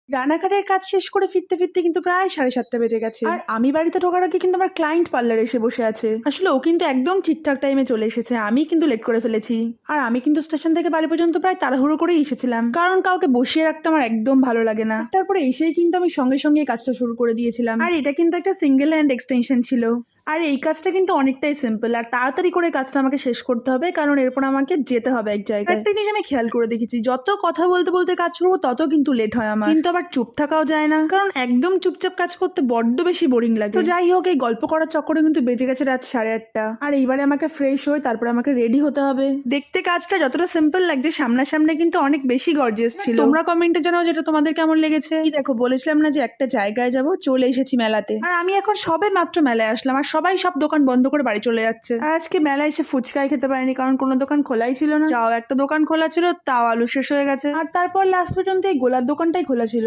রান্নাঘরের কাজ শেষ করে ফিরতে ফিরতে কিন্তু প্রায় 7:30 বেজে গেছে। আর আমি বাড়িতে ঢোকার আগে কিন্তু আমার ক্লায়েন্ট পার্লার এসে বসে আছে। আসলে ও কিন্তু একদম ঠিকঠাক টাইমে চলে এসেছে, আমি কিন্তু লেট করে ফেলেছি। আর আমি কিন্তু স্টেশন থেকে বাড়ি পর্যন্ত প্রায় তাড়াহুড়ো করেই এসেছিলাম, কারণ কাউকে বসিয়ে রাখতে আমার একদম ভালো লাগে না। তারপরে এসেই কিন্তু আমি সঙ্গে সঙ্গে কাজটা শুরু করে দিয়েছিলাম। আর এটা কিন্তু একটা সিঙ্গেল হ্যান্ড এক্সটেনশন ছিল। আর এই কাজটা কিন্তু অনেকটাই সিম্পল, আর তাড়াতাড়ি করে কাজটা আমাকে শেষ করতে হবে, কারণ এরপর আমাকে যেতে হবে এক জায়গায়। একটা জিনিস আমি খেয়াল করে দেখেছি, যত কথা বলতে বলতে কাজ করবো তত কিন্তু লেট হয় আমার। কিন্তু আবার চুপ থাকাও যায় না, কারণ একদম চুপচাপ কাজ করতে বড্ড বেশি বোরিং লাগে। তো যাই হোক, এই গল্প করার চক্করে কিন্তু বেজে গেছে রাত 8:30। আর এইবারে আমাকে ফ্রেশ হয়ে তারপরে আমাকে রেডি হতে হবে। দেখতে কাজটা যতটা সিম্পল লাগছে, সামনাসামনি কিন্তু অনেক বেশি গর্জিয়াস ছিল। তোমরা কমেন্টে জানাও যেটা তোমাদের কেমন লেগেছে। এই দেখো, বলেছিলাম না যে একটা জায়গায় যাব, চলে এসেছি মেলাতে। আর আমি এখন সবে মাত্র মেলায় আসলাম, আর সবাই সব দোকান বন্ধ করে বাড়ি চলে যাচ্ছে। আর আজকে মেলায় এসে ফুচকাই খেতে পারিনি, কারণ কোনো দোকান খোলাই ছিল না। যাও, একটা দোকান খোলা ছিল, তাও আলু শেষ হয়ে গেছে। আর তারপর লাস্ট পর্যন্ত এই গোলার দোকানটাই খোলা ছিল।